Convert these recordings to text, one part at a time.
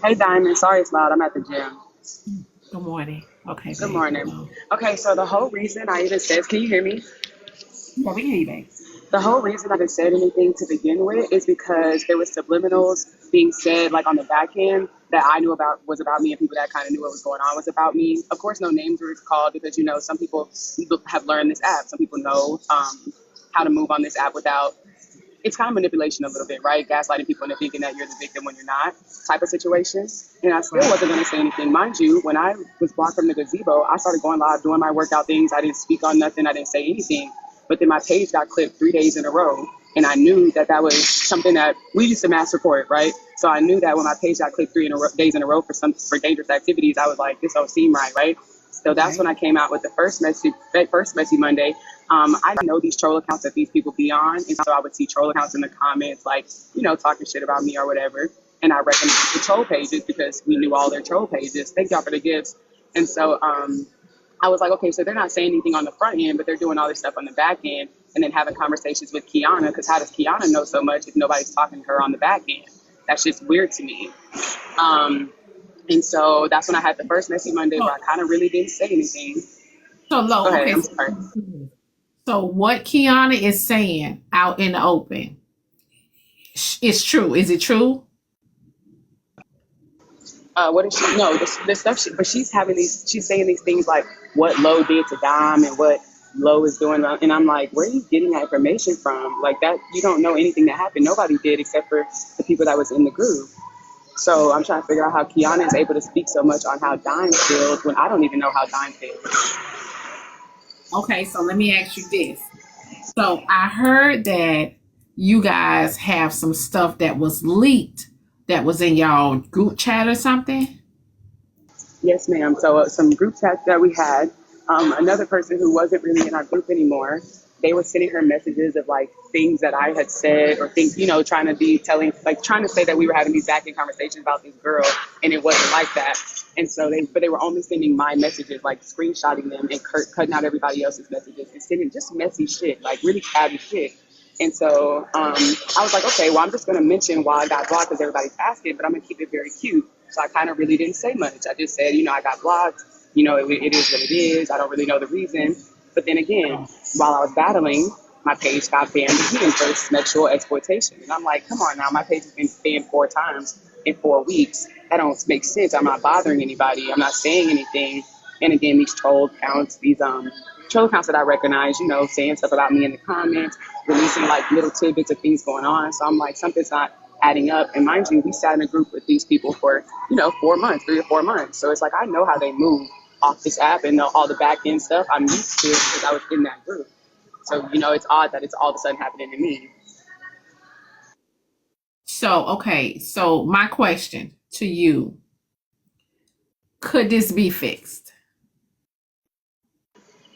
Hey, Diamond. Sorry it's loud. I'm at the gym. Good morning. Okay, Good babe. morning. Okay, so the whole reason I even said, can you hear me? Yeah, we can hear you, babe. The whole reason I even said anything to begin with is because there was subliminals being said, like on the back end, that I knew about was about me, and people that kind of knew what was going on was about me. Of course, no names were called because some people have learned this app. Some people know how to move on this app without it's kind of manipulation a little bit, right? Gaslighting people into thinking that you're the victim when you're not, type of situation. And I still Right. wasn't going to say anything. Mind you, when I was blocked from the gazebo, I started going live, doing my workout things. I didn't speak on nothing. I didn't say anything. But then my page got clipped 3 days in a row. And I knew that that was something that we used to mass report, right? So I knew that when my page got clipped days in a row for dangerous activities, I was like, this don't seem right, right? So that's when Right. I came out with the first messy Monday. I know these troll accounts that these people be on, and so I would see troll accounts in the comments, like talking shit about me or whatever. And I recognized the troll pages because we knew all their troll pages. Thank y'all for the gifts. And so I was like, okay, so they're not saying anything on the front end, but they're doing all this stuff on the back end, and then having conversations with Kiana. Because how does Kiana know so much if nobody's talking to her on the back end? That's just weird to me. Um, and so that's when I had the first messy Monday where So, I kind of really didn't say anything. so Go low. ahead. Okay. I'm So, sorry. so what Kiana is saying out in the open is true. Is it true? What is she? No, the stuff. But she's having these. She's saying these things like what Lowe did to Dom and what Lowe is doing. And I'm like, where are you getting that information from? Like that, you don't know anything that happened. Nobody did except for the people that was in the group. So I'm trying to figure out how Kiana is able to speak so much on how Dime feels when I don't even know how Dime feels. Okay. So let me ask you this. So I heard that you guys have some stuff that was leaked that was in y'all group chat or something. Yes, ma'am. So some group chats that we had, another person who wasn't really in our group anymore, they were sending her messages of like things that I had said or things, trying to be telling, like trying to say that we were having these back end conversations about this girl, and it wasn't like that. And so but they were only sending my messages, like screenshotting them and cutting out everybody else's messages and sending just messy shit, like really catty shit. And so I was like, okay, well, I'm just going to mention why I got blocked because everybody's asking, but I'm going to keep it very cute. So I kind of really didn't say much. I just said, I got blocked. It is what it is. I don't really know the reason. But then again, while I was battling, my page got banned again for sexual exploitation. And I'm like, come on now, my page has been banned 4 times in 4 weeks. That don't make sense. I'm not bothering anybody. I'm not saying anything. And again, these troll accounts, these troll accounts that I recognize, saying stuff about me in the comments, releasing like little tidbits of things going on. So I'm like, something's not adding up. And mind you, we sat in a group with these people for, 4 months, 3 or 4 months. So it's like, I know how they move off this app and know all the back end stuff. I'm used to it because I was in that group. So, it's odd that it's all of a sudden happening to me. So, okay. So, my question to you, could this be fixed?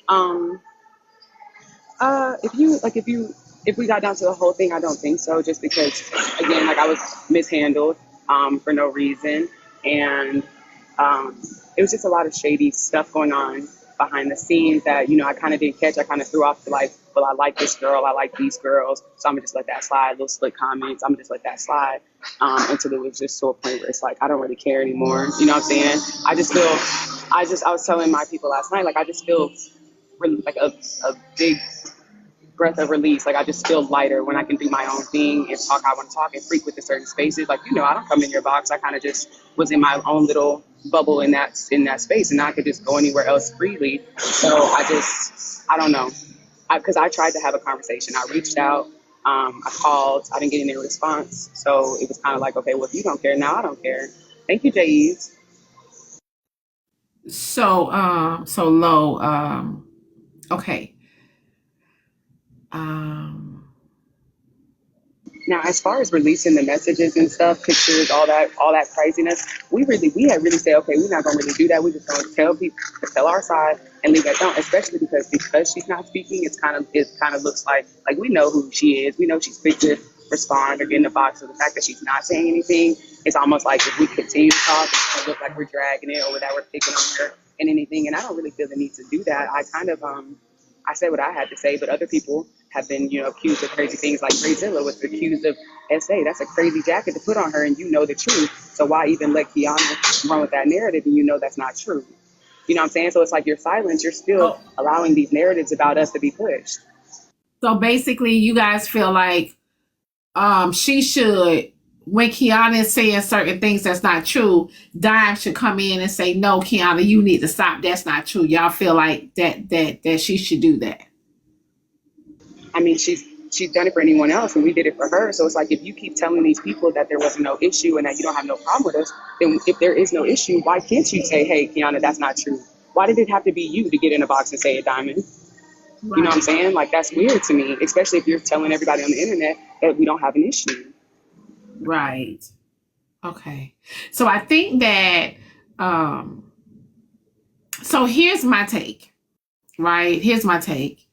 Um, if we got down to the whole thing, I don't think so. Just because, again, like I was mishandled for no reason, and it was just a lot of shady stuff going on behind the scenes that I kind of didn't catch. I kind of threw off the like, well, I like this girl, I like these girls, so I'm gonna just let that slide. Little split comments, I'm gonna just let that slide until it was just to a point where it's like I don't really care anymore. You know what I'm saying? I was telling my people last night, like I just feel really like a big breath of release. Like I just feel lighter when I can do my own thing and talk how I want to talk and frequent the certain spaces. Like I don't come in your box. I kind of just was in my own little bubble in that space, and I could just go anywhere else freely. So I don't know, because I tried to have a conversation. I reached out. I called. I didn't get any response. So it was kind of like, okay, well, if you don't care now, I don't care. Thank you, Jays. So low. Okay. Um, Now, as far as releasing the messages and stuff, pictures, all that craziness, we had really said, okay, we're not gonna really do that. We just gonna tell people to tell our side and leave that alone. Especially because she's not speaking, it kind of looks like we know who she is. We know she's quick to respond or get in the box. So the fact that she's not saying anything, it's almost like if we continue to talk, it's gonna look like we're dragging it or that we're picking on her and anything. And I don't really feel the need to do that. I said what I had to say, but other people have been, accused of crazy things. Like Rayzilla was accused of SA. That's a crazy jacket to put on her, and you know the truth. So why even let Kiana run with that narrative, and you know that's not true? You know what I'm saying? So it's like your silence, you're still So, allowing these narratives about us to be pushed. so basically, you guys feel like she should, when Kiana is saying certain things that's not true, Dime should come in and say, "No, Kiana, you need to stop. That's not true." Y'all feel like that she should do that. I mean, she's done it for anyone else, and we did it for her. So it's like, if you keep telling these people that there was no issue and that you don't have no problem with us, then if there is no issue, why can't you say, "Hey, Kiana, that's not true"? Why did it have to be you to get in a box and say it, Diamond? You know what I'm Right. saying? Like, that's weird to me, especially if you're telling everybody on the internet that we don't have an issue. Right. Okay. So I think that so here's my take. Right? Here's my take.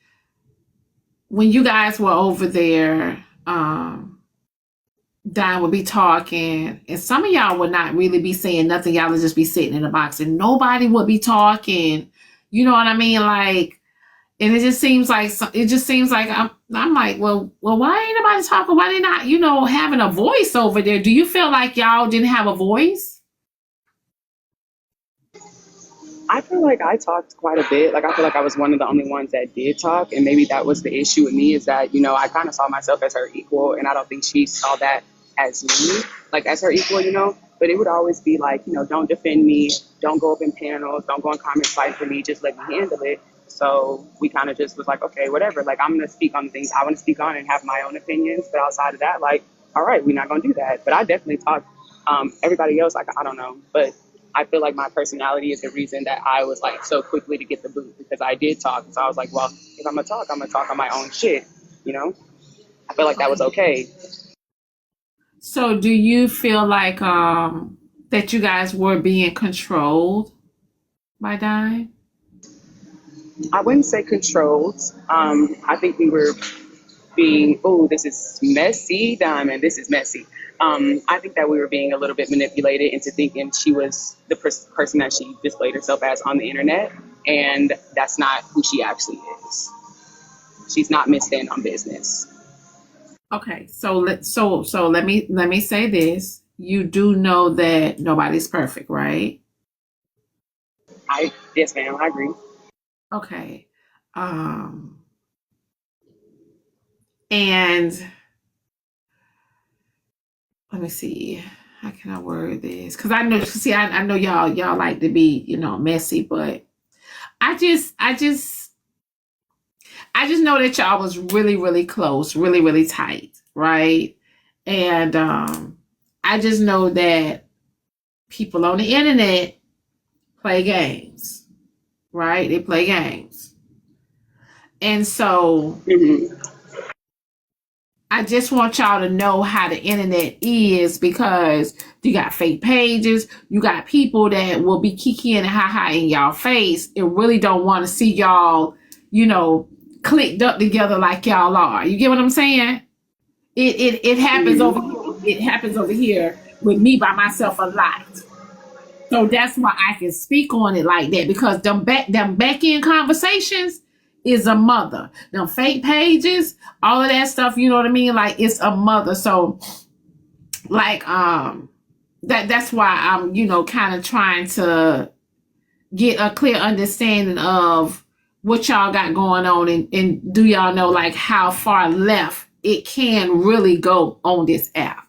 When you guys were over there, Don would be talking, and some of y'all would not really be saying nothing. Y'all would just be sitting in the box, and nobody would be talking. You know what I mean? Like, and it just seems like I'm like, well, why ain't nobody talking? Why they not, having a voice over there? Do you feel like y'all didn't have a voice? I feel like I talked quite a bit. Like, I feel like I was one of the only ones that did talk, and maybe that was the issue with me, is that, I kind of saw myself as her equal, and I don't think she saw that as me, like as her equal. But it would always be like, don't defend me, don't go up in panels, don't go in comment fight for me, just let me handle it. So we kind of just was like, okay, whatever. Like, I'm gonna speak on the things I want to speak on and have my own opinions, but outside of that, like, all right, we're not gonna do that. But I definitely talked. Everybody else, like, I don't know, but I feel like my personality is the reason that I was like so quickly to get the boot, because I did talk. So I was like, well, if I'm gonna talk on my own shit. You know, I feel like that was Okay. okay. So do you feel like that you guys were being controlled by Dime? I wouldn't say controlled. I think we were being, oh, this is messy, Diamond. This is messy. I think that we were being a little bit manipulated into thinking she was the person that she displayed herself as on the internet, and that's not who she actually is. She's not Miss Stand on Business. Okay, so let me say this. You do know that nobody's perfect, right? Yes, ma'am, I agree. Okay. Um and let me see. How can I word this? Because I know y'all like to be, messy, but I just I just I just know that y'all was really, really close, really, really tight, right? And I just know that people on the internet play games, right? They play games. And so Hmm. I just want y'all to know how the internet is, because you got fake pages, you got people that will be kiki and ha in y'all face and really don't want to see y'all, you know, clicked up together like y'all are. You get what I'm saying? It happens over Hmm. here. It happens over here with me by myself a lot. So that's why I can speak on it like that, because them back end conversations is a mother. Them fake pages, all of that stuff, you know what I mean? Like, it's a mother. So like that's why I'm, kind of trying to get a clear understanding of what y'all got going on, and do y'all know like how far left it can really go on this app.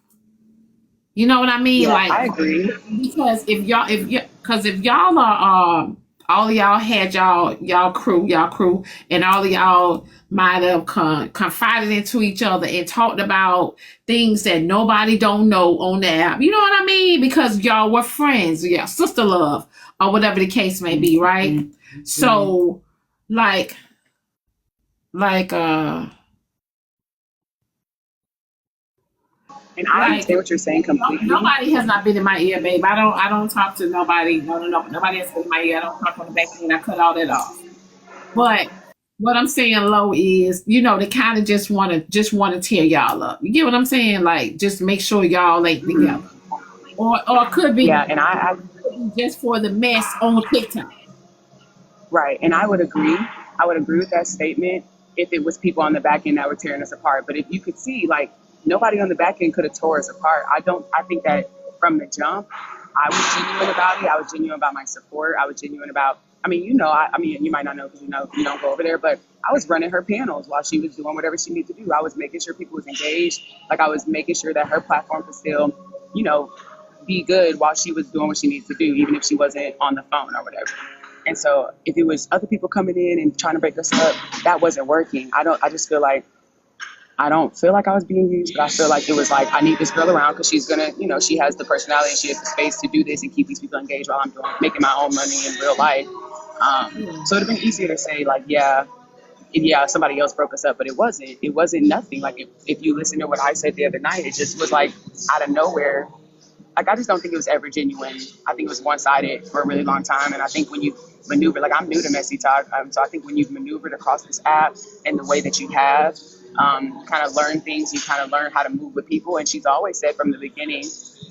You know what I mean? Yeah, Like, I agree. because if y'all are all of y'all had y'all crew, and all of y'all might have confided into each other and talked about things that nobody don't know on the app. You know what I mean? Because y'all were friends, yeah, sister love, or whatever the case may be, right? Mm-hmm. So, like And I like understand what you're saying completely. nobody has not been in my ear, babe. I don't talk to nobody. No. Nobody has been in my ear. I don't talk on the back end. I cut all that off. But what I'm saying, low, is, they kind of just want to tear y'all up. You get what I'm saying? Like, just make sure y'all ain't together. Or it could be Yeah, and I just for the mess on TikTok. right, and I would agree. I would agree with that statement. if it was people on the back end that were tearing us apart. But if you could see, like, nobody on the back end could have tore us apart. I think that from the jump, I was genuine about it. I was genuine about my support. I was genuine about, I mean, I mean, you might not know because you don't go over there, but I was running her panels while she was doing whatever she needed to do. I was making sure people was engaged. Like, I was making sure that her platform could still, you know, be good while she was doing what she needed to do, even if she wasn't on the phone or whatever. And so if it was other people coming in and trying to break us up, that wasn't working. I just feel like, I don't feel like I was being used, but I feel like it was like, I need this girl around because she's gonna, she has the personality and she has the space to do this and keep these people engaged while I'm making my own money in real life. So it'd have been easier to say like, yeah, somebody else broke us up, but it wasn't. It wasn't nothing. Like if you listen to what I said the other night, it just was like out of nowhere. Like, I just don't think it was ever genuine. I think it was one-sided for a really long time. And I think when you maneuver, like, I'm new to Messy Talk, so I think when you've maneuvered across this app and the way that you have, kind of learn things, you kind of learn how to move with people. And she's always said from the beginning,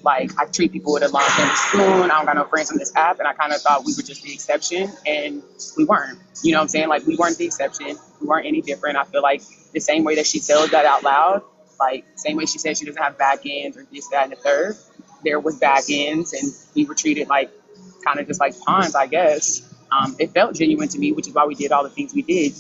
like, I treat people with a long family spoon. I don't got no friends on this app. And I kind of thought we were just the exception, and we weren't. You know what I'm saying? Like, we weren't the exception. We weren't any different. I feel like the same way that she tells that out loud, like, same way she said she doesn't have back ends or this, that, and the third, there was back ends, and we were treated like kind of just like pawns, I guess. It felt genuine to me, which is why we did all the things we did,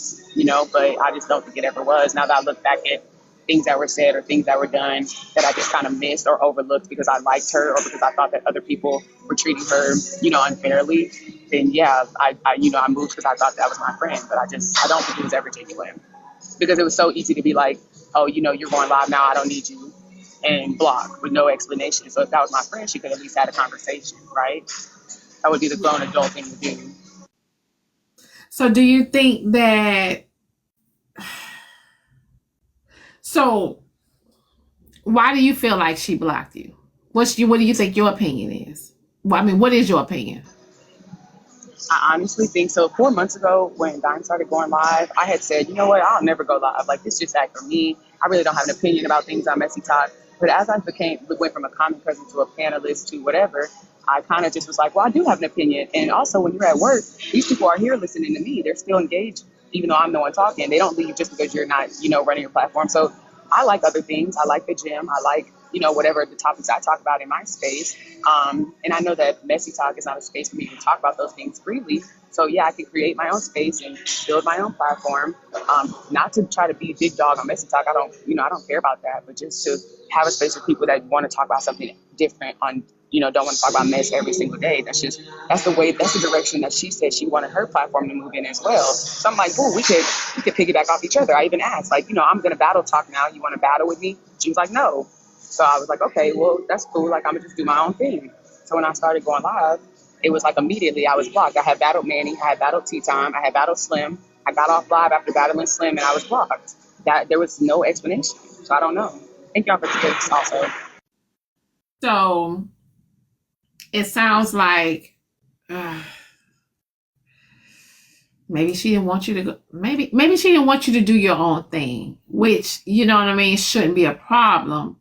but I just don't think it ever was. Now that I look back at things that were said or things that were done that I just kind of missed or overlooked because I liked her or because I thought that other people were treating her, unfairly, then yeah, I moved because I thought that was my friend, but I don't think it was ever genuine because it was so easy to be like, oh, you're going live now, I don't need you, and block with no explanation. So if that was my friend, she could at least had a conversation, right? That would be the grown adult thing to do. So do you think that, so why do you feel like she blocked you? What do you think your opinion is? Well, I mean, what is your opinion? I honestly think so. 4 months ago, when Dime started going live, I had said, you know what, I'll never go live. Like, this just act for me. I really don't have an opinion about things on Messy Talk. But as I went from a comment present to a panelist to whatever, I kind of just was like, well, I do have an opinion. And also, when you're at work, these people are here listening to me. They're still engaged, even though I'm the one talking. They don't leave just because you're not, running your platform. So I like other things. I like the gym. I like, whatever the topics I talk about in my space. And I know that Messy Talk is not a space for me to talk about those things freely. So yeah, I can create my own space and build my own platform. Not to try to be a big dog on Messy Talk. I don't care about that, but just to have a space for people that want to talk about something different on, don't want to talk about mess every single day. That's the direction that she said she wanted her platform to move in as well. So I'm like, oh, we could piggyback off each other. I even asked, like, I'm going to battle talk now. You want to battle with me? She was like, no. So I was like, okay, well, that's cool. Like, I'm going to just do my own thing. So when I started going live, it was like immediately I was blocked. I had battled Manny. I had battled Tea Time. I had battled Slim. I got off live after battling Slim, and I was blocked. There was no explanation. So I don't know. Thank y'all for tips also. So it sounds like maybe she didn't want you to go, maybe she didn't want you to do your own thing, which, you know what I mean, shouldn't be a problem,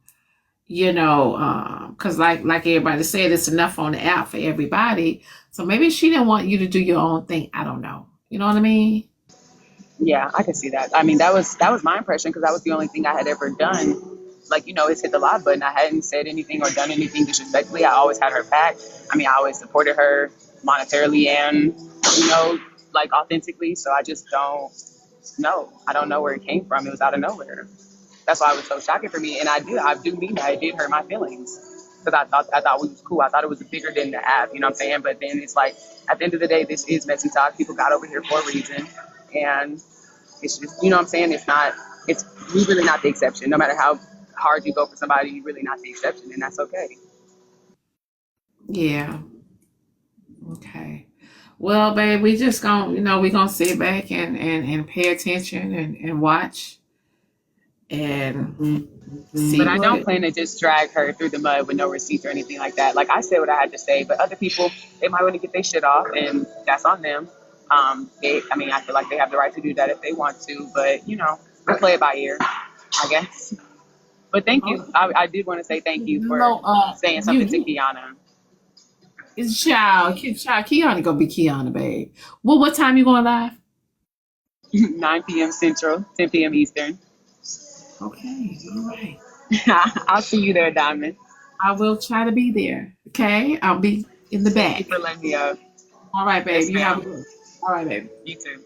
because like everybody said, it's enough on the app for everybody. So maybe she didn't want you to do your own thing. I don't know. You know what I mean? Yeah, I can see that. I mean, that was my impression because that was the only thing I had ever done. Like, it's hit the live button. I hadn't said anything or done anything disrespectfully. I always had her back. I mean, I always supported her monetarily and, like authentically. So I just don't know. I don't know where it came from. It was out of nowhere. That's why it was so shocking for me. And I do mean that it did hurt my feelings because I thought we was cool. I thought it was bigger than the app, you know what I'm saying? But then it's like, at the end of the day, this is Messy Talk. People got over here for a reason. And it's just, you know what I'm saying? We really not the exception. No matter how hard you go for somebody, you're really not the exception, and that's okay. Yeah. Okay. Well, babe, we just gonna, we gonna sit back and pay attention and watch and see. But I don't plan to just drag her through the mud with no receipts or anything like that. Like, I said what I had to say, but other people, they might want to get their shit off, and that's on them. I feel like they have the right to do that if they want to, but, we play it by ear, I guess. But thank you. I did want to say thank you for saying something to Kiana. It's Kiana gonna be Kiana, babe. Well, what time you going live? 9 p.m. Central, 10 p.m. Eastern. Okay, all right. I'll see you there, Diamond. I will try to be there. Okay, I'll be in the Thank you back. for letting me up. All right, Yes, baby. You have a ma'am. good one. All right, baby. You too.